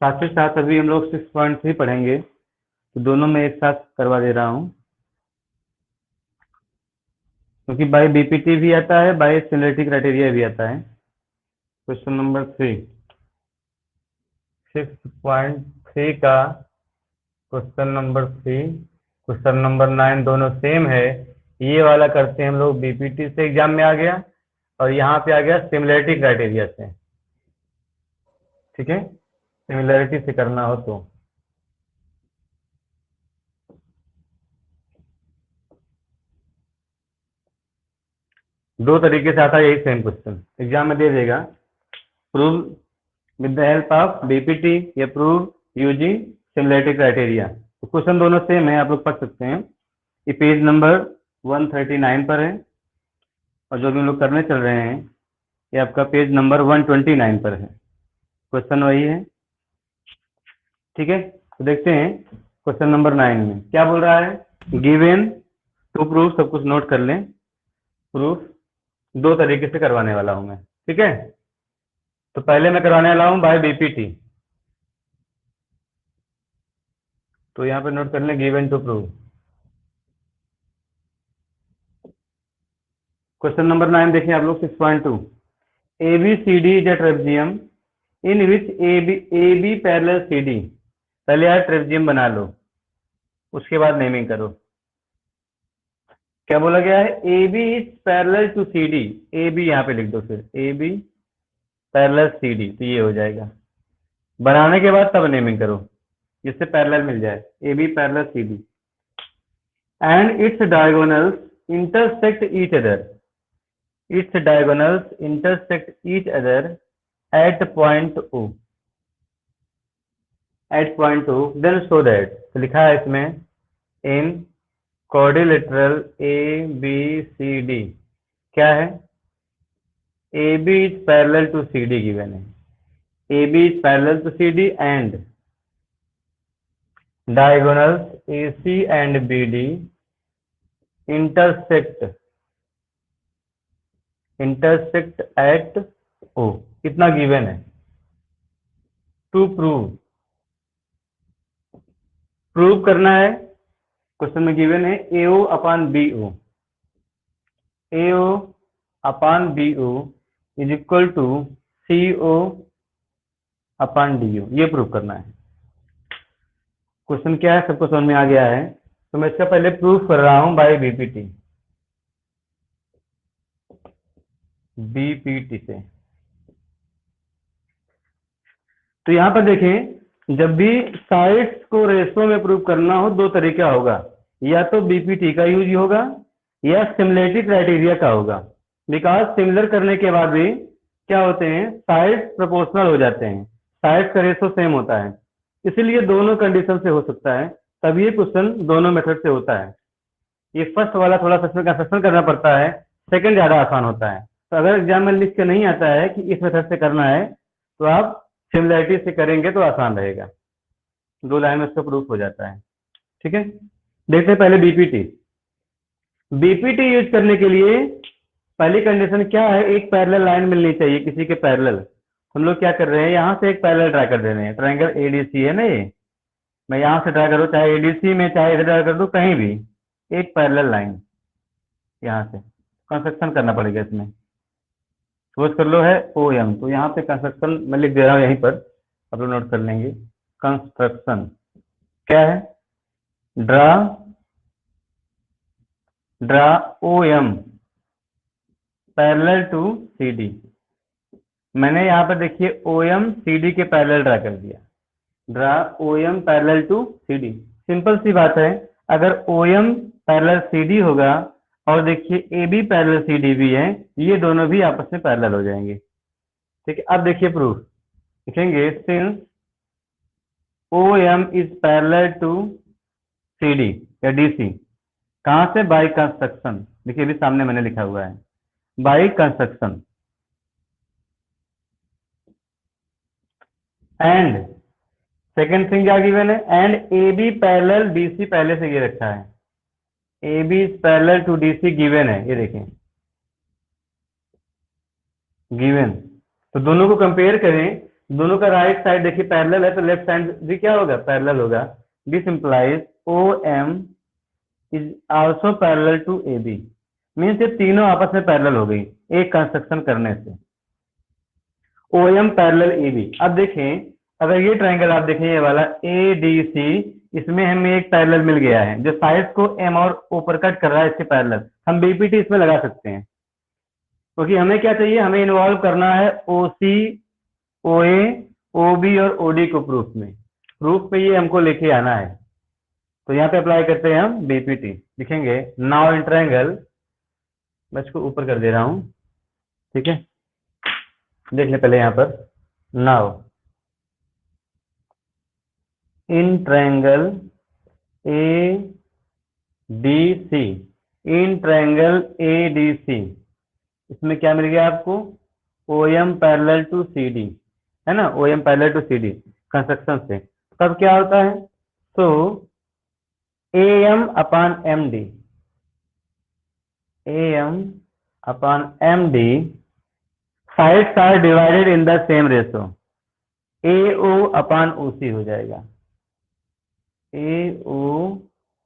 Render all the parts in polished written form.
साथ ही साथ अभी हम लोग 6.3 पढ़ेंगे, तो दोनों में एक साथ करवा दे रहा हूँ, क्योंकि बाय बीपीटी भी आता है, बाय सिमिलरिटी क्राइटेरिया भी आता है। क्वेश्चन नंबर 3, 6.3 का क्वेश्चन नंबर 3, क्वेश्चन नंबर 9 दोनों सेम है। ये वाला करते हैं हम लोग बीपीटी से, एग्जाम में आ गया, और यहाँ पे आ गया सिमिलरिटी क्राइटेरिया से। ठीक है, सिमिलरिटी से करना हो तो दो तरीके से आता है, यही सेम क्वेश्चन एग्जाम में दे देगा। Prove with the help of BPT या प्रूव यूजिंग सिमिलरिटी क्राइटेरिया। तो क्वेश्चन दोनों सेम है, आप लोग पढ़ सकते हैं। ये पेज नंबर 139 पर है, और जो भी हम लोग करने चल रहे हैं ये आपका पेज नंबर 129 पर है। क्वेश्चन वही है। ठीक है, तो देखते हैं क्वेश्चन नंबर 9 में क्या बोल रहा है। गिवन टू प्रूफ, सब कुछ नोट कर लें। प्रूफ दो तरीके से करवाने वाला हूं मैं। ठीक है, तो पहले मैं करवाने वाला हूं बाय बीपीटी, तो यहां पे नोट कर लें given to proof. Question number 9 देखिए आप लोग 6.2, ABCD is a trapezium in which AB parallel CD। पहले यार ट्रेपेजियम बना लो, उसके बाद नेमिंग करो। क्या बोला गया है, AB is parallel to CD। AB यहाँ पे लिख दो, फिर AB पैरेलल CD, तो ये हो जाएगा। बनाने के बाद तब नेमिंग करो, जिससे पैरेलल मिल जाए, AB parallel CD। And it's diagonals intersect each other, its diagonals intersect each other at point O, at point O, then show that, तो लिखा है इसमें in quadrilateral ABCD क्या है, AB is parallel to CD given है, AB is parallel to CD and diagonals AC and BD intersect at O, कितना given है। To prove करना है, क्वेश्चन में गिवन है AO upon BO, AO upon BO is equal to CO upon DO, ये prove करना है। Question क्या है सबको समझ में आ गया है, तो मैं इसका पहले प्रूफ कर रहा हूं बाय बीपीटी से। तो यहां पर देखें, जब भी साइड्स को रेशो में प्रूव करना हो, दो तरीका होगा, या तो बीपीटी का यूज होगा या सिमिलरिटी क्राइटेरिया का होगा। बिकॉज सिमिलर करने के बाद भी क्या होते हैं, साइड्स प्रोपोर्शनल हो जाते हैं, साइड्स का रेशो सेम होता है, इसीलिए दोनों कंडीशन से हो सकता है, तब ये क्वेश्चन दोनों मेथड से होता है। ये फर्स्ट वाला थोड़ा सा इसमें कंसेप्शन करना पड़ता है, सेकंड ज्यादा आसान होता है। तो अगर एग्जाम में लिख के नहीं आता है कि इस मेथड से करना है, तो आप सिमिलरिटी से करेंगे तो आसान रहेगा, दो लाइन में इसका प्रूफ हो जाता है। ठीक है, देखते हैं पहले बीपीटी यूज करने के लिए पहली कंडीशन क्या है, एक पैरेलल लाइन मिलनी चाहिए किसी के पैरेलल। हम लोग क्या कर रहे हैं, यहाँ से एक पैरेलल ड्रा कर दे रहे हैं, ट्रायंगल एडीसी है ना ये, मैं यहाँ से ड्रा करूँ, चाहे एडीसी में चाहे इधर ड्रा कर दूँ, कहीं भी एक पैरेलल लाइन यहाँ से कंस्ट्रक्शन करना पड़ेगा इसमें। सपोज कर लो है OM, तो यहाँ पे कंस्ट्रक्शन मैं लिख दे रहा हूँ यहीं पर, आप लोग नोट कर लेंगे। कंस्ट्रक्शन क्या है, draw OM parallel to CD। मैंने यहाँ पर देखिए OM CD के पैरेलल ड्रा कर दिया, draw OM parallel to CD। Simple सी बात है, अगर OM पैरेलल CD होगा और देखिए AB पैरेलल CD भी है, ये दोनों भी आपस में पैरेलल हो जाएंगे। ठीक है, अब देखिए प्रूफ लिखेंगे, since OM is parallel to CD या DC, कहां से, बाय कंस्ट्रक्शन। देखिए अभी सामने मैंने लिखा हुआ है by construction, and second thing क्या गिवन है, एंड AB पैरेलल DC, पहले से ये रखा है, AB is parallel to DC given है, ये देखें गिवन। तो दोनों को कंपेयर करें, दोनों का राइट साइड देखिए पैरेलल है, तो लेफ्ट साइड भी क्या होगा, पैरेलल होगा। This implies OM is also parallel to AB। Means ये तीनों आपस में पैरेलल हो गई एक कंस्ट्रक्शन करने से। OM parallel AB। अब देखें, अगर ये ट्रायंगल आप देखें ये वाला ADC, इसमें हमें एक पैरेलल मिल गया है जो साइड को M और O पर कट कर रहा है, इसके पैरेलल हम BPT इसमें लगा सकते हैं। क्योंकि हमें क्या चाहिए, हमें इन्वॉल्व करना है OC, OA, OB और OD को प्रूफ में ये हमको लेके आना है। तो यहाँ पे अप्लाई करते हैं हम BPT, लिखेंगे नाउ इन ट्रायंगल, मैं इसको ऊपर कर दे रहा हूँ, ठीक है। देख ले पहले यहाँ पर, now in triangle ADC, in triangle ADC, इसमें क्या मिल गया आपको, OM पैरेलल टू CD, है ना, OM parallel to CD construction से। तब क्या होता है, तो AM upon MD, AM upon MD sides are divided in the same ratio, AO upon OC हो जाएगा। AO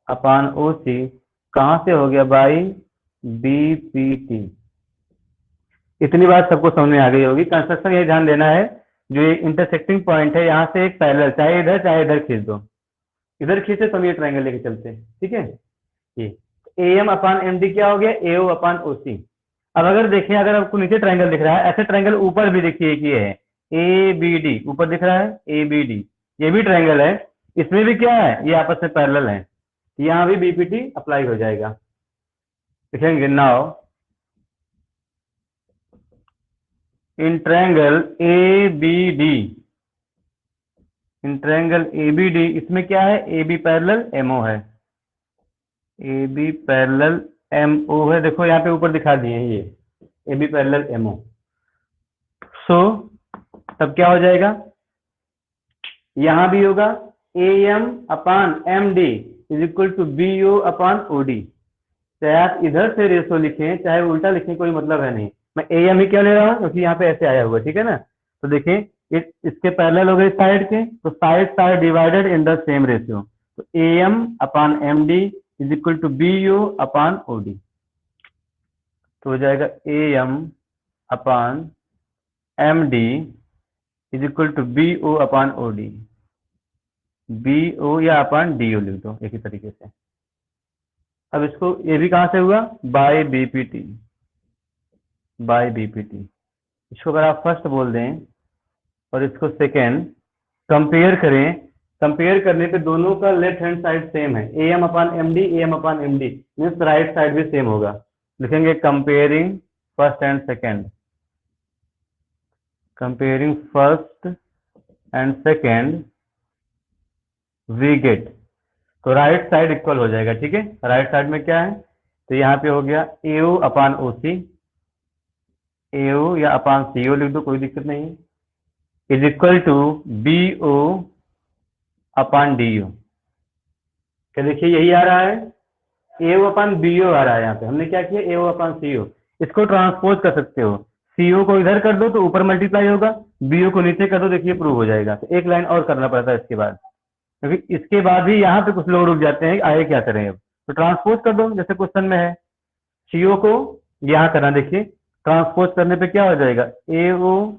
अपॉन OC कहां से हो गया, बाई BPT। इतनी बात सबको समझ में आ गई होगी। कंस्ट्रक्शन ये ध्यान देना है, जो ये इंटरसेक्टिंग पॉइंट है यहाँ से एक पैरेलल, चाहे इधर खींच दो, इधर खींचे तो हम ये ट्रायंगल लेके चलते हैं, ठीक है। ये AM अपॉन MD क्या हो गया, AO अपॉन OC। अब अगर देखें, अगर आपको नीचे ट्रायंगल दिख रहा है, ऐसे ट्रायंगल ऊपर भी देखिए कि ये है ABD, ऊपर दिख रहा है ABD, ये भी ट्रायंगल है, इसमें भी क्या है, ये आपस में पैरेलल है, यहाँ भी BPT अप्लाई हो जाएगा। लिखेंगे now in triangle ABD, in triangle ABD, इसमें क्या है, AB पैरेलल MO है, AB पैरेलल MO है, देखो यहाँ पे ऊपर दिखा दिए हैं ये AB पैरेलल MO। सो तब क्या हो जाएगा, यहां भी होगा AM upon MD is equal to BO upon OD। चाहे आप इधर से रेशो लिखें चाहे उल्टा लिखें, कोई मतलब है नहीं, मैं AM ही क्यों ले रहा हूं, क्योंकि यहाँ पे ऐसे आया हुआ, ठीक है ना। तो देखें इसके पैरेलल हो गए साइड के, तो sides are divided in the same ratio, तो AM upon MD is equal to BO upon OD। तो हो जाएगा AM upon MD is equal to BO upon OD, BO या अपॉन DO लिख दो एक ही तरीके से। अब इसको ये भी कहां से हुआ, बाय BPT, बाय BPT। इसको अगर आप फर्स्ट बोल दें और इसको सेकेंड, कंपेयर करें, कंपेयर करने पे दोनों का लेफ्ट हैंड साइड सेम है, AM upon MD, AM upon MD, means right side भी सेम होगा। लिखेंगे comparing first and second, comparing first and second we get, तो राइट साइड इक्वल हो जाएगा, ठीक है। राइट साइड में क्या है, तो यहाँ पे हो गया AO अपॉन OC, AO या अपॉन CO लिख दो, कोई दिक्कत नहीं, is equal to BO upon DO। क्या देखिए यही आ रहा है, AO अपॉन BO आ रहा है, यहाँ पे हमने क्या किया, AO अपॉन CO। इसको ट्रांसपोज कर सकते हो, CO को इधर कर दो तो ऊपर मल्टीप्लाई होगा, BO को नीचे कर दो, देखिए प्रूव हो जाएगा। तो एक लाइन और करना पड़ता है इसके बाद, क्योंकि इसके बाद भी यहाँ पे कुछ लोग रुक जाते हैं, आगे क्या करें। अब तो ट्रांसपोज कर दो, जैसे क्वेश्चन में है, CO को यहाँ करना, देखिए ट्रांसपोज करने पे क्या हो जाएगा, AO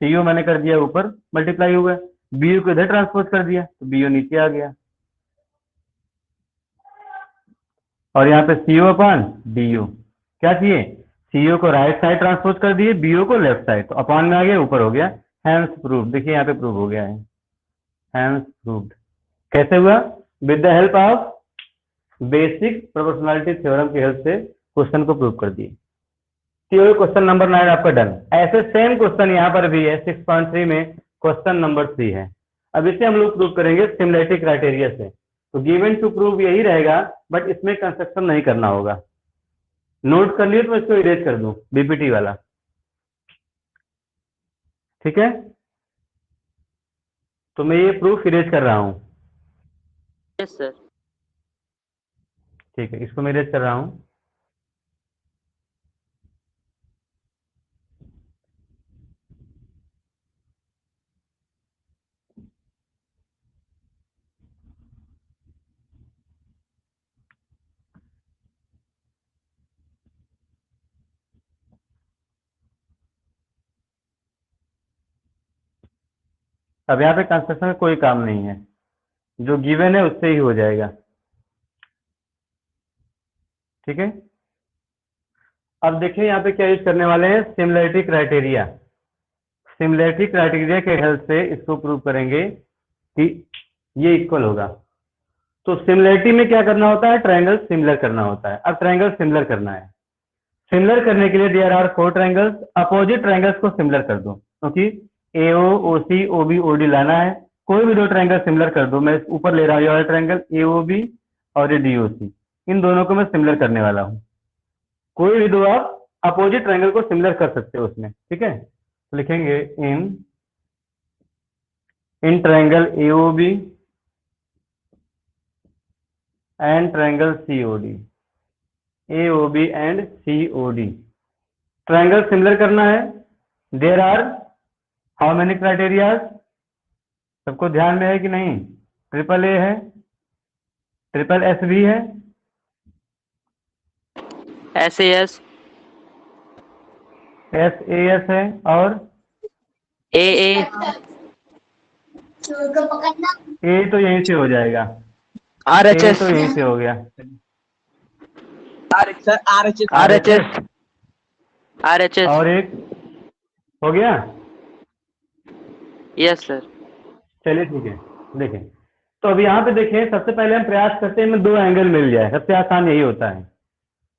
CO मैंने कर दिया ऊपर मल्टीप्लाई हुआ, BO को इधर ट्रांसपोज कर दिया तो BO नीचे आ गया, और यहाँ पे CO अपॉन DO क्या चाहिए, CO को राइट साइड ट्रांसपोज कर दिए, BO को लेफ्ट साइड, तो अपॉन में आ गया, ऊपर हो गया, हैंस प्रूव्ड। देखिए यहाँ पे प्रूव हो गया है, हैंस प्रूव्ड। कैसे हुआ, with the help of basic proportionality theorem की हेल्प से क्वेश्चन को प्रूव कर दिए। तो क्वेश्चन नंबर 9 आपका डन। ऐसे सेम क्वेश्चन यहाँ पर भी है 6.3 में, क्वेश्चन नंबर 3 है। अब इसे हम लोग प्रूव करेंगे सिमिलैरिटी क्राइटेरिया से। तो गिवन टू प्रूव यही रहेगा, बट इसमें कंस्ट्रक्शन नहीं करना होगा। नोट कर लिए तो मैं इसको इरेज कर दूं, BPT वाला, ठीक है। तो मैं ये प्रूफ इरेज कर रहा हूं, यस सर। ठीक है, इसको मैं इरेज कर रहा हूं। अब यहाँ पे कंस्ट्रक्शन का कोई काम नहीं है, जो गिवन है उससे ही हो जाएगा। ठीक है, अब देखिए यहाँ पे क्या यूज करने वाले हैं, सिमिलरिटी क्राइटेरिया। सिमिलरिटी क्राइटेरिया के हेल्प से इसको प्रूव करेंगे कि ये इक्वल होगा। तो सिमिलरिटी में क्या करना होता है, ट्रायंगल सिमिलर करना होता है। अब ट्रायंगल सिमिलर करना है, सिमिलर करने के लिए there are 4 triangles, opposite triangles को सिमिलर कर दो, क्योंकि एओ ओसी ओबी ओडी लाना है। कोई भी 2 ट्रायंगल सिमिलर कर दो, मैं ऊपर ले रहा हूँ ये वाला ट्रायंगल एओबी और ये डीओसी, इन दोनों को मैं सिमिलर करने वाला हूँ। कोई भी 2 आप अपोजिट ट्रायंगल को सिमिलर कर सकते हो उसमें। ठीक है, तो लिखेंगे in triangle AOB and triangle COD, AOB and COD triangle similar करना है। There are how many criterias, सबको ध्यान में है कि नहीं? ट्रिपल ए है, ट्रिपल एस भी है, SAS, एस ए एस है, और AA, ए तो यहीं से हो जाएगा, ए RHS, तो यहीं से हो गया, RHS, RHS, और एक हो गया। yes sir, चलिए ठीक है, देखें तो अब यहाँ पे देखें, सबसे पहले हम प्रयास करते हैं में 2 एंगल मिल जाए, सबसे आसान यही होता है।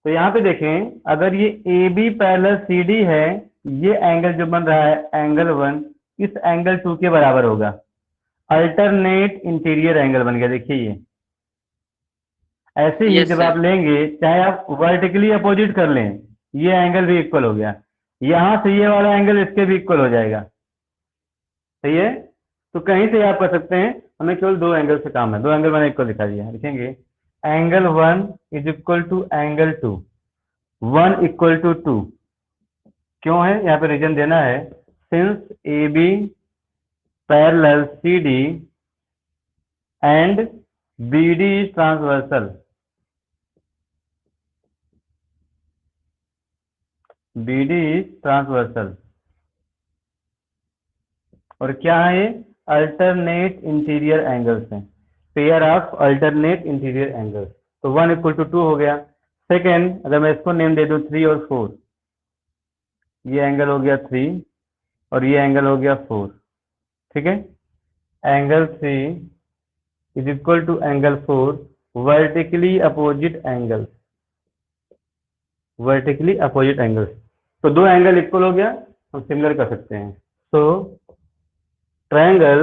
तो यहाँ पे देखें, अगर ये A B parallel C D है, ये एंगल जो बन रहा है एंगल 1 इस एंगल 2 के बराबर होगा। अल्टरनेट इंटीरियर एंगल बन गया, देखिए ये ऐसे ही Yes, जब sir. आप लेंगे, चाहे आप वर्टिकली अपोजिट कर लें, ये एंगल भी इक्वल हो गया, यहाँ से ये वाला एंगल इसके भी इक्वल हो जाएगा। सही है, तो कहीं से आप कर सकते हैं, हमें केवल 2 एंगल से काम है। 2 एंगल मैंने इक्वल दिखा दिया है, लिखेंगे angle 1 is equal to angle 2, 1 equal to 2। क्यों है, यहाँ पे रीजन देना है, since A B parallel C D and B D is transversal, B D is transversal, और क्या है ये, अल्टरनेट इंटीरियर एंगल्स हैं, pair of alternate interior angles. तो 1 इक्वल टू 2 हो गया। सेकेंड, अगर मैं इसको नेम दे दूं 3 और 4, ये एंगल हो गया 3 और ये एंगल हो गया 4। ठीक है, angle 3 is equal to angle 4 vertically opposite angles, vertically opposite angles. तो 2 एंगल इक्वल हो गया, हम सिमिलर कर सकते हैं। तो triangle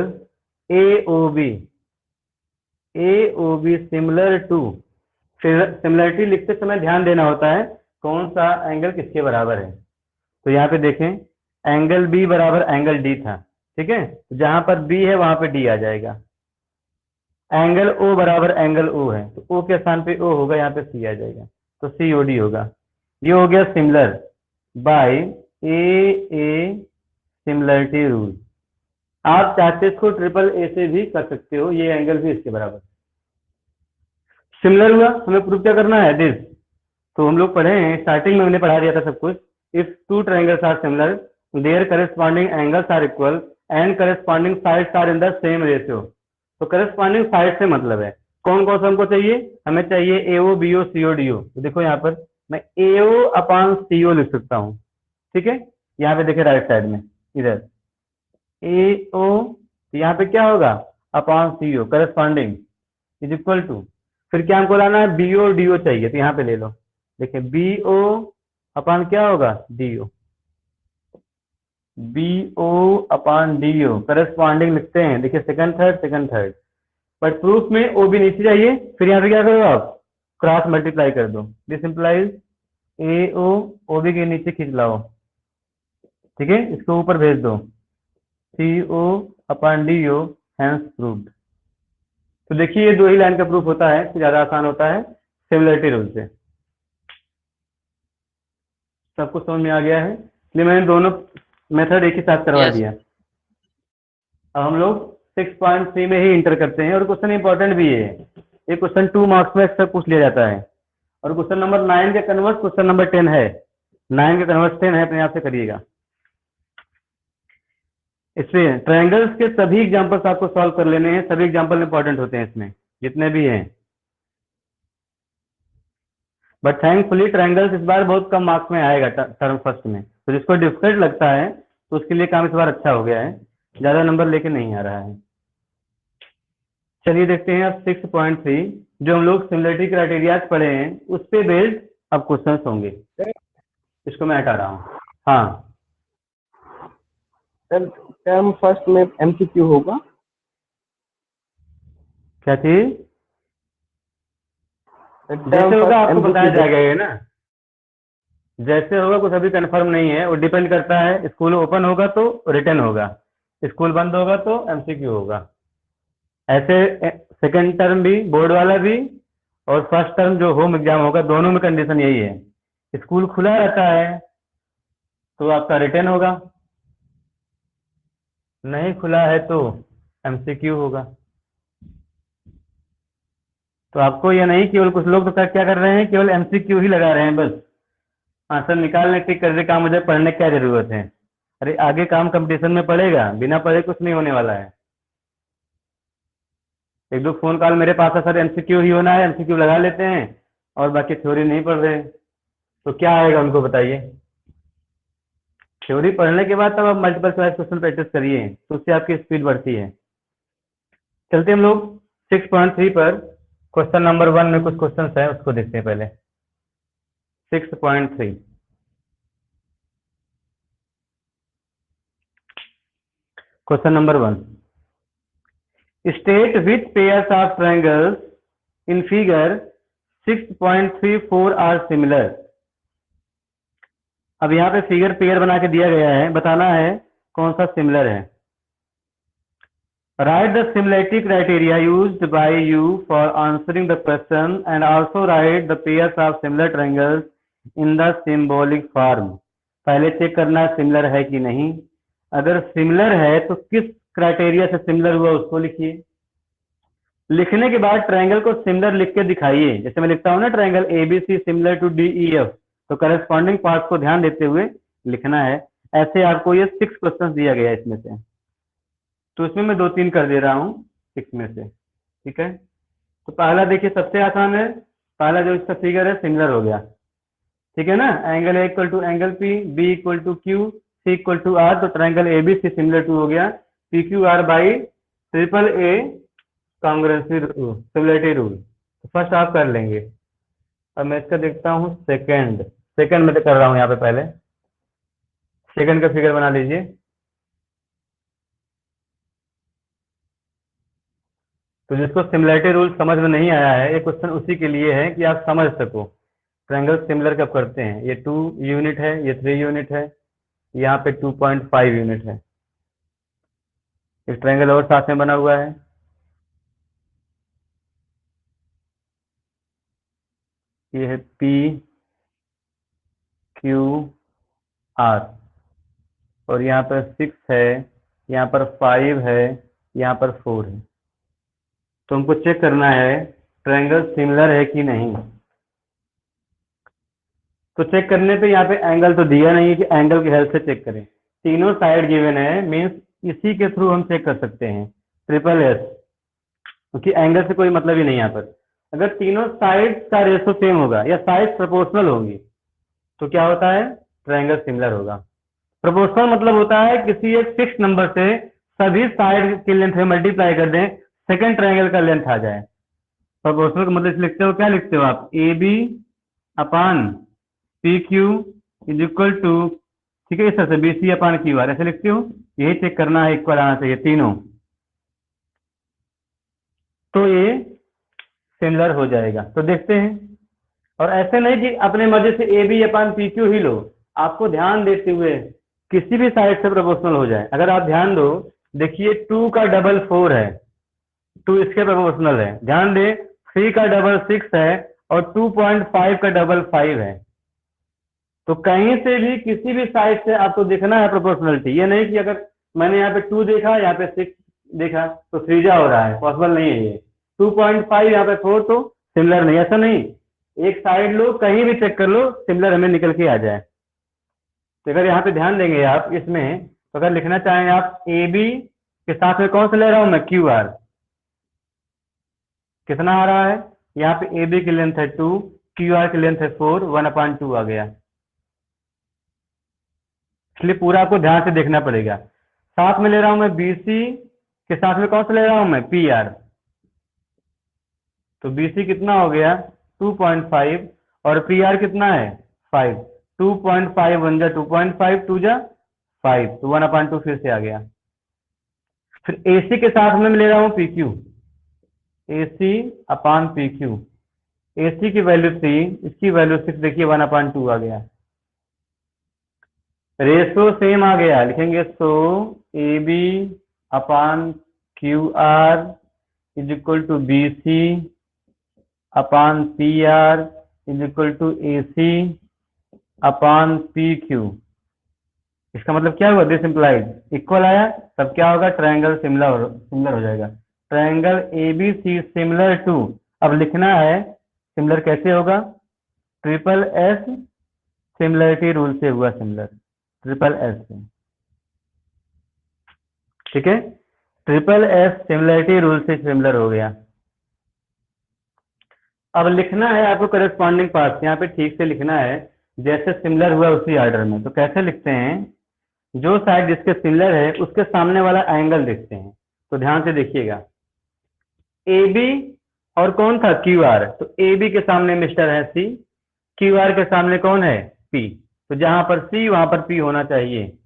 AOB, AOB similar to, similarity लिखते समय ध्यान देना होता है कौन सा एंगल किसके बराबर है। तो यहाँ पे देखें, एंगल B बराबर एंगल D था। ठीक है, जहां पर B है वहां पे D आ जाएगा। एंगल O बराबर एंगल O है, तो O के स्थान पे O होगा, यहाँ पे C आ जाएगा, तो COD होगा। ये हो गया similar by AA similarity rule. आप चाहते इसको ट्रिपल ए से भी कर सकते हो, ये एंगल भी इसके बराबर सिमिलर हुआ। हमें प्रूफ क्या करना है, दिस। तो हम लोग पढ़े हैं, स्टार्टिंग में हमने पढ़ा दिया था सब कुछ। If 2 triangles are similar, there corresponding angles are equal and corresponding sides are in the same ratio. तो करस्पॉन्डिंग साइड से मतलब है कौन कौन सा हमको चाहिए, हमें चाहिए एओ बीओ सीओ डीओ। तो देखो यहाँ पर मैं एओ अपान सीओ लिख सकता हूँ। ठीक है, यहाँ पे देखे राइट साइड में, इधर AO, यहाँ पे क्या होगा, upon CO corresponding is equal to, फिर क्या हमको लाना है, BO DO चाहिए, तो यहाँ पे ले लो। देखिए BO अपॉन क्या होगा, DO, BO upon DO corresponding लिखते हैं। देखिए सेकंड थर्ड, बट प्रूफ में OB नीचे चाहिए, फिर यहाँ पे क्या करो आप, क्रॉस मल्टीप्लाई कर दो। दिस इंप्लाइज AO OB के नीचे खींच लाओ। ठीक है, इसको ऊपर भेज दो, CO upon DO hence proved. तो देखिए ये 2 ही लाइन का प्रूफ होता है, तो ज्यादा आसान होता है सिमिलरिटी रूल से। सबको समझ में आ गया है, इसलिए मैंने दोनों मेथड एक ही साथ करवा Yes. दिया। अब हम लोग 6.3 में ही इंटर करते हैं, और क्वेश्चन इंपॉर्टेंट भी है। ये क्वेश्चन 2 मार्क्स में अक्सर पूछ लिया जाता है, और क्वेश्चन नंबर 9 का कन्वर्स क्वेश्चन नंबर 10 है। 9 का कन्वर्स 10 है, अपने आप से करिएगा। इसलिए ट्रायंगल्स के सभी एग्जांपल्स आपको सॉल्व कर लेने हैं, सभी एग्जांपल इंपॉर्टेंट होते हैं इसमें जितने भी हैं, बट थैंकफुली ट्रायंगल्स इस बार बहुत कम मार्क्स में आएगा टर्म फर्स्ट में, तो जिसको डिफिकल्ट लगता है तो उसके लिए काम इस बार अच्छा हो गया है, ज्यादा नंबर लेके नहीं आ रहा है। चलिए देखते हैं अब 6.3 जो हम लोग सिमिलरिटी क्राइटेरिया पढ़े हैं उस पे बेस्ड अब क्वेश्चंस होंगे। इसको मैं हटा रहा हूँ। हाँ टर्म फर्स्ट में एमसीक्यू होगा। क्या चीज? जैसे होगा आपको बताया जाएगा ये ना, जैसे होगा कुछ अभी कंफर्म नहीं है, वो डिपेंड करता है, स्कूल ओपन होगा तो रिटर्न होगा, स्कूल बंद होगा तो एमसीक्यू होगा। ऐसे सेकंड टर्म भी बोर्ड वाला भी और फर्स्ट टर्म जो होम एग्जाम होगा दोनों में कंडीशन यही है, स्कूल खुला रहता है तो आपका रिटर्न होगा, नहीं खुला है तो एमसीक्यू होगा। तो आपको ये नहीं, केवल कुछ लोग तो क्या कर रहे हैं, केवल एमसीक्यू ही लगा रहे हैं, बस आंसर निकालने टिक करने का मुझे पढ़ने की क्या जरूरत है। अरे आगे काम कंपटीशन में पड़ेगा, बिना पढ़े कुछ नहीं होने वाला है। एक दो फोन कॉल मेरे पास है, सर एमसीक्यू ही होना है, एमसीक्यू लगा लेते हैं और बाकी थ्योरी नहीं पढ़ रहे, तो क्या आएगा उनको बताइए। थ्योरी पढ़ने के बाद तब आप मल्टीपल चॉइस क्वेश्चन प्रैक्टिस करिए तो उससे आपकी स्पीड बढ़ती है। चलते हम लोग 6.3 पर, क्वेश्चन नंबर 1 में कुछ क्वेश्चन है उसको देखते हैं पहले। 6.3 question number 1, state which pairs of triangles in figure 6.34 are similar. अब यहाँ पे फिगर पेयर बना के दिया गया है, बताना है कौन सा सिमिलर है। Right the similarity criteria used by you for answering the question and also right the pairs of similar triangles in the symbolic form. पहले चेक करना है सिमिलर है कि नहीं, अगर सिमिलर है तो किस क्राइटेरिया से सिमिलर हुआ उसको लिखिए। लिखने के बाद ट्रायंगल को सिमिलर लिख के दिखाइए, जैसे मैं लिखता हूँ ना triangle ABC similar to DEF, तो करस्पॉन्डिंग पार्ट को ध्यान देते हुए लिखना है। ऐसे आपको ये 6 क्वेश्चन दिया गया है इसमें से, तो इसमें मैं 2-3 कर दे रहा हूँ 6 में से, ठीक है। तो पहला देखिए सबसे आसान है, पहला जो इसका फिगर है सिमिलर हो गया, ठीक है ना। Angle A equal to angle P, B equal to Q, C equal to R, तो ट्रायंगल एबीसी सिमिलर टू हो गया P Q R by triple A congruency rule, similarity rule. तो फर्स्ट आप कर लेंगे। अब मैं इसका देखता हूँ सेकंड में तो कर रहा हूँ यहाँ पे, पहले सेकंड का फिगर बना लीजिए। तो जिसको सिमिलरिटी रूल समझ में नहीं आया है, ये क्वेश्चन उसी के लिए है कि आप समझ सको ट्रायंगल सिमिलर कब करते हैं। ये 2 यूनिट है, ये 3 यूनिट है, यहाँ पे 2.5 यूनिट है, एक ट्रायंगल और साथ में बना हुआ है, ये है पी क्यू आर, और यहाँ पर 6 है, यहाँ पर 5 है, यहाँ पर 4 है। तो हमको चेक करना है ट्रायंगल सिमिलर है कि नहीं। तो चेक करने पे यहाँ पे एंगल तो दिया नहीं है कि एंगल की हेल्प से चेक करें, तीनों साइड गिवन है, मीन्स इसी के थ्रू हम चेक कर सकते हैं, ट्रिपल एस, क्योंकि एंगल से कोई मतलब ही नहीं यहाँ पर। अगर तीनों साइड का रेशो सेम होगा या साइड प्रोपोर्शनल होंगी तो क्या होता है, ट्रायंगल सिमिलर होगा। प्रोपोर्शनल मतलब होता है किसी एक फिक्स नंबर से सभी साइड की लेंथ में मल्टीप्लाई कर दें, सेकंड ट्रायंगल का लेंथ आ जाए। प्रोपोर्शनल का मतलब लिखते हो, क्या लिखते हो आप, A B upon P Q is equal to, ठीक है, इस तरह से B C upon Q R, ऐसे लिखते हो। यही चेक करना है, इक्वल आना चाहिए तीनों, तो ये सिमिलर हो जाएगा। तो देखते हैं, और ऐसे नहीं कि अपने मर्जी से A B upon P Q ही लो, आपको ध्यान देते हुए किसी भी साइड से प्रोपोर्शनल हो जाए। अगर आप ध्यान दो, देखिए 2 का डबल 4 है, 2 इसके प्रोपोर्शनल है, ध्यान दे 3 का डबल 6 है और 2.5 का डबल 5 है। तो कहीं से भी किसी भी साइड से आपको देखना है प्रोपोर्शनलिटी, ये नहीं कि अगर मैंने यहाँ पे 2 देखा, यहाँ पे 6 देखा तो थ्रीजा हो रहा है, पॉसिबल नहीं है ये। 2.5 यहाँ पे 4 तो सिमिलर नहीं, ऐसा नहीं, एक साइड लो कहीं भी चेक कर लो, सिमिलर हमें निकल के आ जाए। तो अगर यहाँ पे ध्यान देंगे आप इसमें, तो अगर लिखना चाहें आप ए बी के साथ में कौन सा ले रहा हूं मैं, क्यू आर, कितना आ रहा है यहाँ पे, ए बी की लेंथ है 2, क्यू आर की लेंथ है 4, 1/2 आ गया। इसलिए पूरा आपको ध्यान से देखना पड़ेगा। साथ में ले रहा हूं मैं बी सी के साथ में कौन सा ले रहा हूं मैं, पी आर। तो बी सी कितना हो गया 2.5 और पी आर कितना है 5। 2.5 1 जा 2.5, 2 जा 5, तो 1/2 फिर से आ गया। फिर ए सी के साथ में मैं ले रहा हूं पी क्यू, ए सी अपान पी क्यू। ए सी की वैल्यू 3, इसकी वैल्यू 6, देखिए 1/2 आ गया। रेशो सेम आ गया, लिखेंगे so A B upon Q R is equal to B C upon P R is equal to A C upon P Q. इसका मतलब क्या हुआ, दिस इम्प्लाइज इक्वल आया, तब क्या होगा, ट्रायंगल सिमिलर हो जाएगा। Triangle A B C similar to, अब लिखना है सिमिलर कैसे होगा, ट्रिपल एस सिमिलरिटी रूल से हुआ सिमिलर, ट्रिपल एस से, ठीक है, ट्रिपल एस सिमिलरिटी रूल से सिमिलर हो गया। अब लिखना है आपको करस्पॉन्डिंग पार्ट, यहाँ पे ठीक से लिखना है जैसे सिमिलर हुआ उसी ऑर्डर में। तो कैसे लिखते हैं, जो साइड जिसके सिमिलर है उसके सामने वाला एंगल देखते हैं। तो ध्यान से देखिएगा, ए बी और कौन था, क्यू आर। तो ए बी के सामने मिस्टर है सी, क्यू आर के सामने कौन है, पी। तो जहां पर सी वहां पर पी होना चाहिए,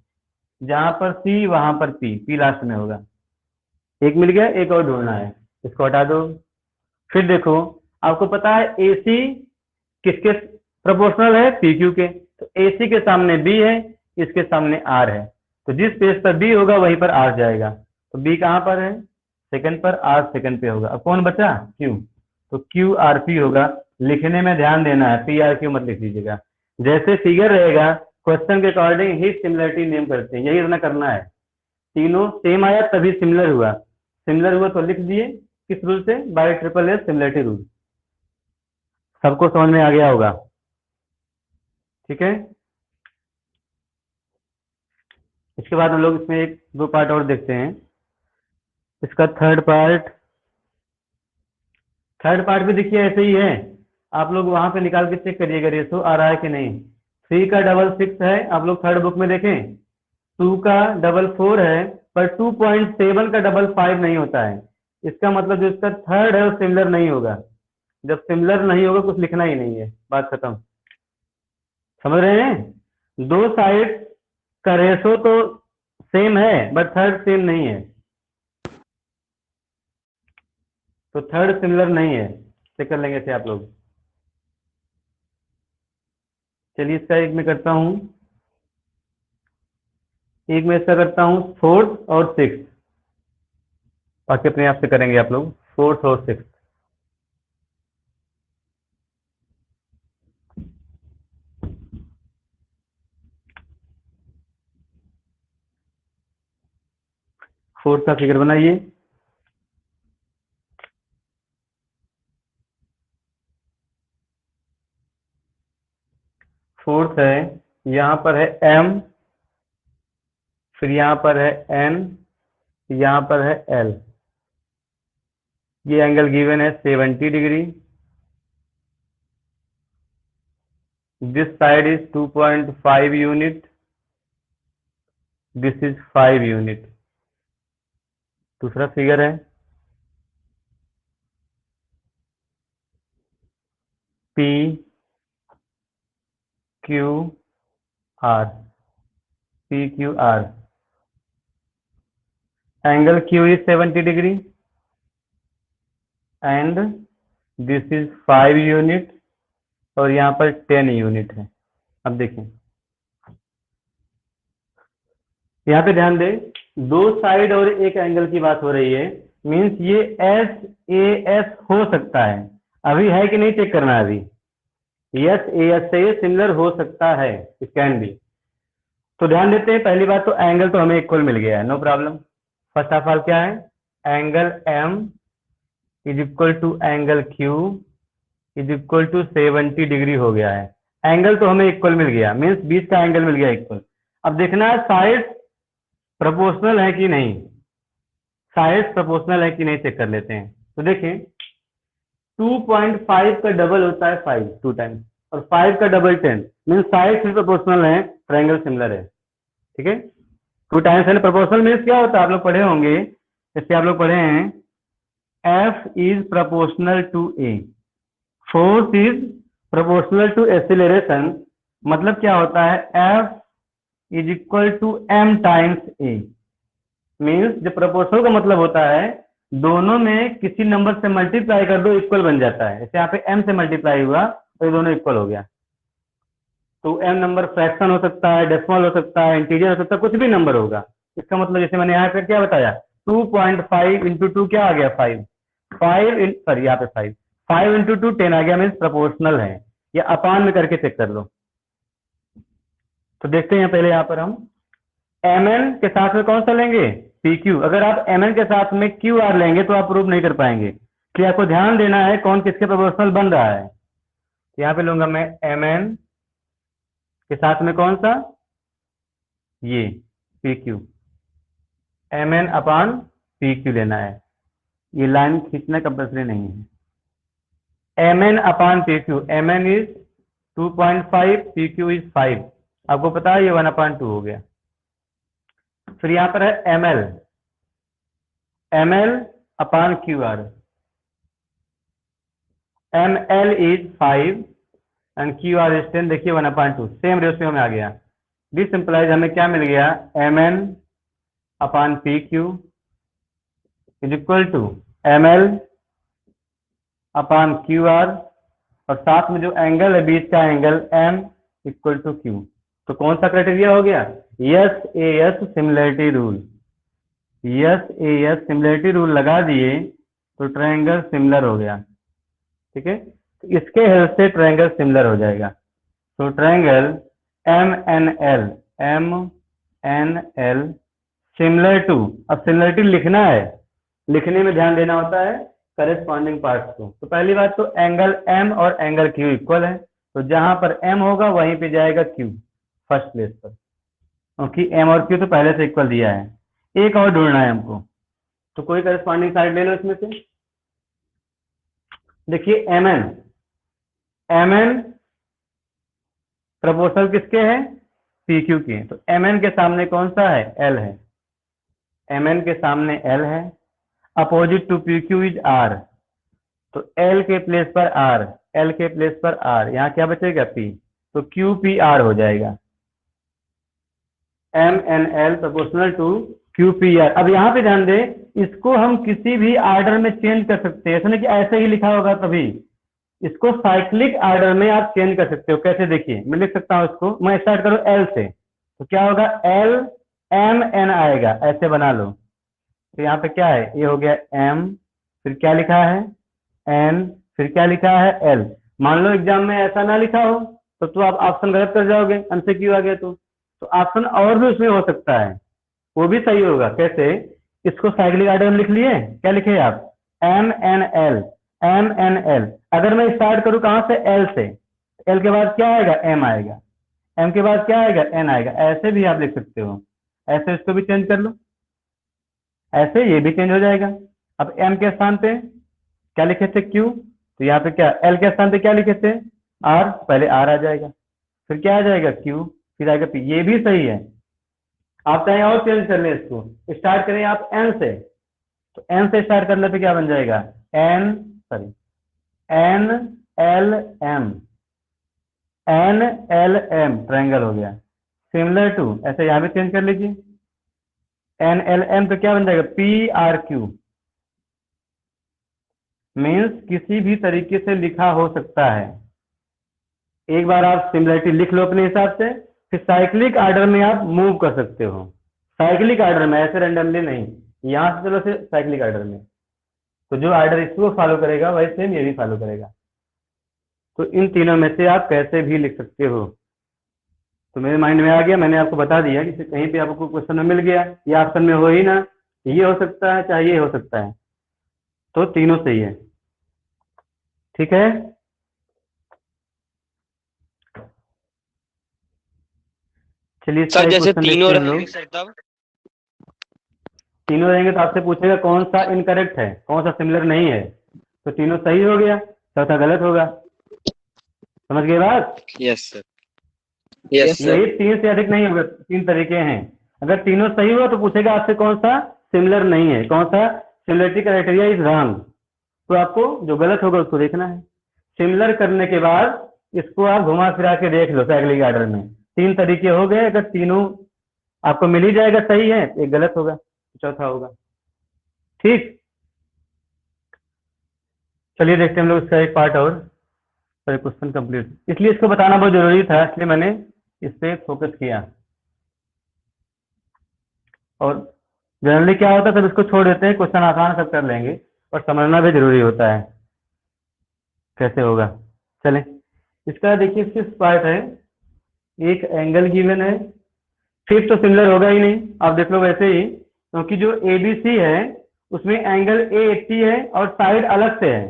जहां पर सी वहां पर पी लास्ट में होगा। एक मिल गया, एक और ढूंढना है, इसको हटा दो। फिर देखो आपको पता है ए सी किसके प्रोपोर्शनल है, पी क्यू के। तो ए सी के सामने बी है, इसके सामने आर है, तो जिस पेज पर बी होगा वहीं पर आर जाएगा। तो बी कहां पर है, सेकंड पर, आर सेकंड पे होगा। अब कौन बचा, क्यू। तो क्यू आर पी होगा। लिखने में ध्यान देना है, पी आर क्यू मत लिख दीजिएगा, जैसे फिगर रहेगा क्वेश्चन के अकॉर्डिंग ही सिमिलरिटी नेम करते हैं, यही इतना करना है। तीनों सेम आया तभी सिमिलर हुआ, सिमिलर हुआ तो लिख दिए, किस रूल से, bye triple S similarity rule. सबको समझ में आ गया होगा, ठीक है। इसके बाद हम लोग इसमें एक दो पार्ट और देखते हैं। इसका थर्ड पार्ट भी देखिए ऐसे ही है, आप लोग वहां पे निकाल के चेक करिएगा रेशो आ रहा है कि नहीं। 3 का डबल 6 है, आप लोग थर्ड बुक में देखें। 2 का डबल 4 है, पर 2.7 का डबल 5 नहीं होता है। इसका मतलब जो इसका थर्ड है वो सिमिलर नहीं होगा। जब सिमिलर नहीं होगा कुछ लिखना ही नहीं है, बात खत्म। समझ रहे हैं, दो साइड का रेशो तो सेम है बट थर्ड सेम नहीं है, तो थर्ड सिमिलर नहीं है। चेक कर लेंगे थे आप लोग। चलिए इसका एक में करता हूं, एक में इसका करता हूं 4th और 6th, बाकी अपने आप से करेंगे आप लोग 4th और 6th। फोर्थ का फिगर बनाइए। फोर्थ है, यहां पर है m, फिर यहां पर है n, यहां पर है l। ये एंगल गिवन है 70 degree. This side is 2.5 unit, this is 5 unit. दूसरा फिगर है P Q R, P Q R। Angle Q is 70 degree and this is 5 unit और यहाँ पर 10 यूनिट है। अब देखें यहाँ पे ध्यान दें, दो साइड और एक एंगल की बात हो रही है, मींस ये SAS हो सकता है। अभी है कि नहीं चेक करना है अभी, यस AS से ये सिमिलर हो सकता है, इट कैन बी। तो ध्यान देते हैं, पहली बात तो एंगल तो हमें इक्वल मिल गया है, no problem. First of all क्या है, angle M is equal to angle Q is equal to 70 degree हो गया है। एंगल तो हमें इक्वल मिल गया, मीन्स बीच का एंगल मिल गया इक्वल। अब देखना है साइड प्रोपोर्शनल है कि नहीं, साइज प्रोपोर्शनल है कि नहीं चेक कर लेते हैं। तो देखिए 2.5 का डबल होता है 5 2 टाइम्स, और 5 का डबल 10, मीन साइज भी प्रोपोर्शनल है, ट्रायंगल सिमिलर है। ठीक है, 2 टाइम्स है ना। प्रोपोर्शनल मीन्स क्या होता है, आप लोग पढ़े होंगे, जैसे आप लोग पढ़े हैं F इज proportional to a, force is proportional to acceleration. मतलब क्या होता है, F is equal to m times a. Means जो प्रोपोर्शनल का मतलब होता है दोनों में किसी नंबर से मल्टीप्लाई कर दो इक्वल बन जाता है। जैसे यहाँ पे m से मल्टीप्लाई हुआ तो ये दोनों इक्वल हो गया। तो m नंबर फ्रैक्शन हो सकता है, डेसिमल हो सकता है, इंटीजर हो सकता है, कुछ भी नंबर होगा। इसका मतलब जैसे मैंने यहाँ पे क्या बताया, 2.5 इंटू 2 क्या आ गया 5, 5 सॉरी यहाँ पे 5 इंटू 2 10 आ गया, मीन्स प्रोपोर्शनल है। या अपान में करके चेक कर लो। तो देखते हैं पहले यहाँ पर हम mn के साथ में कौन सा लेंगे, pq। अगर आप mn के साथ में qr लेंगे तो आप प्रूव नहीं कर पाएंगे, तो आपको ध्यान देना है कौन किसके प्रोपोर्शनल बन रहा है। तो यहाँ पे लूंगा मैं mn के साथ में कौन सा, ये pq, mn अपान pq लेना है। ये लाइन खींचना कंपल्सरी नहीं है। mn upon pq, mn is 2.5, pq is 5, आपको पता है ये 1/2 हो गया। फिर यहाँ पर है ml upon qr, ml is 5 and qr is 10, देखिए 1/2 सेम रेशियो में आ गया। भी सिंपलाइज हमें क्या मिल गया, mn upon pq is equal to ml upon qr, और साथ में जो एंगल है बीच का angle m equal to q। तो कौन सा क्राइटेरिया हो गया, yes similarity rule. Yes similarity rule लगा दिए तो ट्रायंगल सिमिलर हो गया। ठीक है, तो इसके हेल्प से ट्रायंगल सिमिलर हो जाएगा। तो triangle M N L similar to, अब सिमिलरिटी लिखना है, लिखने में ध्यान देना होता है करेस्पॉन्डिंग पार्ट्स को। तो पहली बात तो एंगल m और एंगल q इक्वल है, तो जहां पर m होगा वहीं पे जाएगा q फर्स्ट प्लेस पर, क्योंकि m और q तो पहले से इक्वल दिया है। एक और ढूंढना है हमको, तो कोई करेस्पॉन्डिंग साइड ले लो इसमें से। देखिए mn प्रोपोर्शनल किसके हैं, pq के, तो mn के सामने कौन सा है, l है। mn के सामने l है, opposite to pq is r, तो l के प्लेस पर r, l के प्लेस पर r, यहाँ क्या बचेगा p, तो qpr हो जाएगा। mnl proportional to qpr। अब यहाँ पे ध्यान दें, इसको हम किसी भी ऑर्डर में चेंज कर सकते हैं, ऐसा नहीं कि ऐसे ही लिखा होगा तभी, इसको साइक्लिक ऑर्डर में आप चेंज कर सकते हो। कैसे, देखिए मैं लिख सकता हूँ इसको, मैं स्टार्ट करूँ l से, तो क्या होगा l m n आएगा, ऐसे बना लो। तो यहाँ पे क्या है, ये हो गया m, फिर क्या लिखा है n, फिर क्या लिखा है l। मान लो एग्जाम में ऐसा ना लिखा हो तो आप ऑप्शन गलत कर जाओगे, MCQ आ गया तो ऑप्शन और भी उसमें हो सकता है, वो भी सही होगा। कैसे, इसको साइक्लिक ऑर्डर में लिख लिए, क्या लिखे आप MNL, MNL। अगर मैं स्टार्ट करूं कहां से, L से, L के बाद क्या आएगा, M आएगा, M के बाद क्या आएगा, N आएगा, ऐसे भी आप लिख सकते हो। ऐसे इसको भी चेंज कर लो, ऐसे ये भी चेंज हो जाएगा। अब M के स्थान पे क्या लिखे थे, Q, तो यहाँ पे क्या, L के स्थान पे क्या लिखे थे, R, पहले R आ जाएगा, फिर क्या आ जाएगा Q, फिर आएगा P, ये भी सही है। आप चाहे और चेंज कर लें, इसको स्टार्ट करें आप N से, तो N से स्टार्ट करने पे क्या बन जाएगा, NLM ट्रायंगल हो गया। सिमिलर टू, ऐसे यहाँ भी चेंज कर लीजिए, NLM तो क्या बन जाएगा, PRQ, मीन्स किसी भी तरीके से लिखा हो सकता है। एक बार आप सिमिलरिटी लिख लो अपने हिसाब से, फिर साइक्लिक ऑर्डर में आप मूव कर सकते हो, साइक्लिक ऑर्डर में, ऐसे रैंडमली नहीं, यहाँ से चलो से साइक्लिक ऑर्डर में। तो जो ऑर्डर इसको फॉलो करेगा वही सेम ये भी फॉलो करेगा। तो इन तीनों में से आप कैसे भी लिख सकते हो। तो मेरे माइंड में आ गया, मैंने आपको बता दिया कि कहीं पे आपको क्वेश्चन में मिल गया, ये ऑप्शन में हो ही ना, ये हो सकता है चाहे ये हो सकता है, तो तीनों सही है। ठीक है, चलिए इसका सर एक जैसे क्वेश्चन तीनों देखते हैं हम लोग। रहेंगे सर तब तीनों रहेंगे तो आपसे पूछेगा कौन सा इनकरेक्ट है, कौन सा सिमिलर नहीं है। तो तीनों सही हो गया, चौथा गलत होगा। समझ गए बात? Yes sir. Yes sir. यही 3 से अधिक नहीं होगा, 3 तरीके हैं। अगर तीनों सही हुआ तो पूछेगा आपसे कौन सा सिमिलर नहीं है, कौन सा सिमिलरिटी क्राइटेरिया इज रॉन्ग। तो आपको जो गलत होगा उसको देखना है। सिमिलर करने के बाद इसको आप घुमा फिरा के देख लो साइक्लिक ऑर्डर में। 3 तरीके हो गए, अगर तीनों आपको मिल ही जाएगा सही है, एक गलत होगा, चौथा होगा। ठीक, चलिए देखते हैं हम लोग इसका एक पार्ट और क्वेश्चन कंप्लीट। इसलिए इसको बताना बहुत जरूरी था, इसलिए मैंने इस पे फोकस किया। और जनरली क्या होता है, सब इसको छोड़ देते हैं, क्वेश्चन आसान सब कर लेंगे, और समझना भी जरूरी होता है कैसे होगा। चलें, इसका देखिए 6 पार्ट है। एक एंगल गिवन है, फिफ्थ तो सिमिलर होगा ही नहीं, आप देख लो वैसे ही, क्योंकि जो ABC है उसमें एंगल A80 है और साइड अलग से है,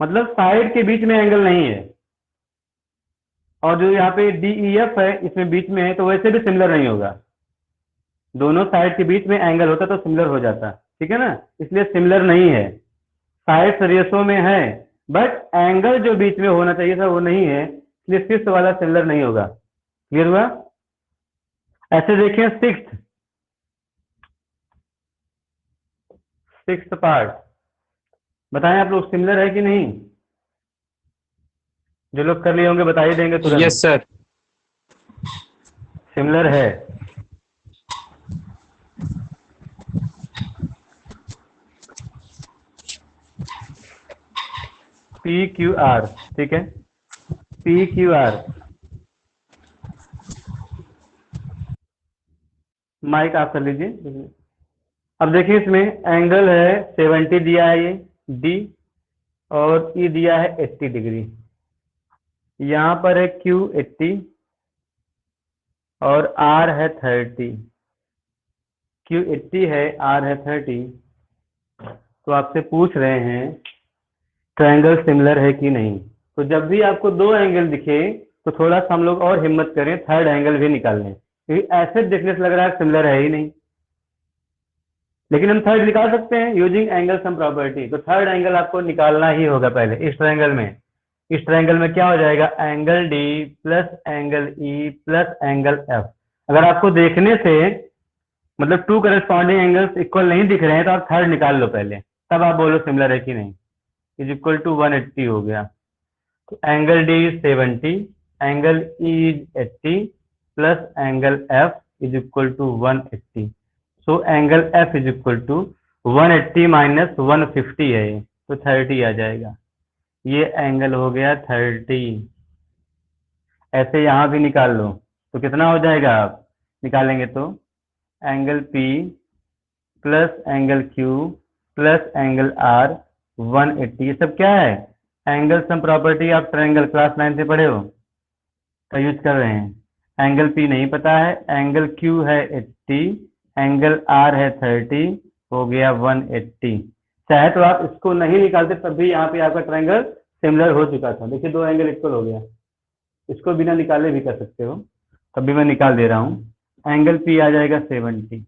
मतलब साइड के बीच में एंगल नहीं है। और जो यहाँ पे DEF है इसमें बीच में है, तो वैसे भी सिमिलर नहीं होगा। दोनों साइड के बीच में एंगल होता तो सिमिलर हो जाता, ठीक है ना, इसलिए सिमिलर नहीं है। साइड रेशो में है, बट एंगल जो बीच में होना चाहिए था वो नहीं है, इसलिए फिफ्थ वाला सिमिलर नहीं होगा। क्लियर हुआ? ऐसे देखिए सिक्स्थ पार्ट, बताएं आप लोग सिमिलर है कि नहीं? जो लोग कर लिए होंगे बता ही देंगे तुरंत। Yes sir. सिमिलर है। PQR, ठीक है, PQR। माइक ऑफ कर लीजिए। अब देखिए इसमें एंगल है 70 दिया है ये D, और E दिया है 80 डिग्री। यहाँ पर है Q 80 और R है 30। Q 80 है, R है 30। तो आपसे पूछ रहे हैं ट्रायंगल सिमिलर है कि नहीं। तो जब भी आपको 2 एंगल दिखे तो थोड़ा सा हम लोग और हिम्मत करें, थर्ड एंगल भी निकाल लें, क्योंकि ऐसे देखने से लग रहा है सिमिलर है ही नहीं, लेकिन हम थर्ड निकाल सकते हैं यूजिंग एंगल सम प्रॉपर्टी। तो थर्ड एंगल आपको निकालना ही होगा पहले। इस ट्रायंगल में क्या हो जाएगा, angle D plus angle E plus angle F। अगर आपको देखने से मतलब 2 करस्पॉन्डिंग एंगल्स इक्वल नहीं दिख रहे हैं तो आप थर्ड निकाल लो पहले, तब आप बोलो सिमिलर है कि नहीं। इज इक्वल टू 180 हो गया। तो angle D is 70, angle E is 80 plus angle F is equal to 180। So angle F is equal to 180 minus 150 है, तो 30 आ जाएगा। ये एंगल हो गया 30। ऐसे यहाँ भी निकाल लो तो कितना हो जाएगा, आप निकालेंगे तो angle P plus angle Q plus angle R 180। ये सब क्या है, एंगल सम प्रॉपर्टी। आप ट्रायंगल क्लास 9 से पढ़े हो, का यूज कर रहे हैं। एंगल P नहीं पता है, एंगल Q है 80, एंगल R है 30, हो गया 180। चाहे तो आप इसको नहीं निकालते तब भी यहाँ पे आपका ट्रायंगल सिमिलर हो चुका था। देखिए 2 एंगल इक्वल हो गया, इसको बिना निकाले भी कर सकते हो, तब भी मैं निकाल दे रहा हूँ। एंगल P आ जाएगा 70,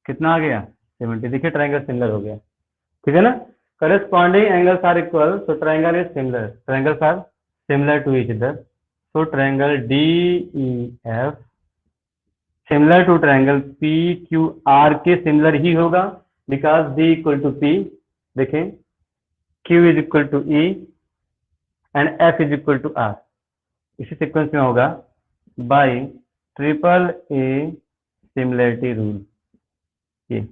कितना आ गया 70। देखिए ट्रायंगल सिमिलर हो गया, ठीक है ना। Corresponding angles are equal, so triangle is similar, triangles are similar to each other. So triangle DEF similar to triangle PQR के सिमिलर ही होगा, because D equal to P, देखें Q is equal to E and F is equal to R। इसी sequence में होगा bye AAA similarity rule. ये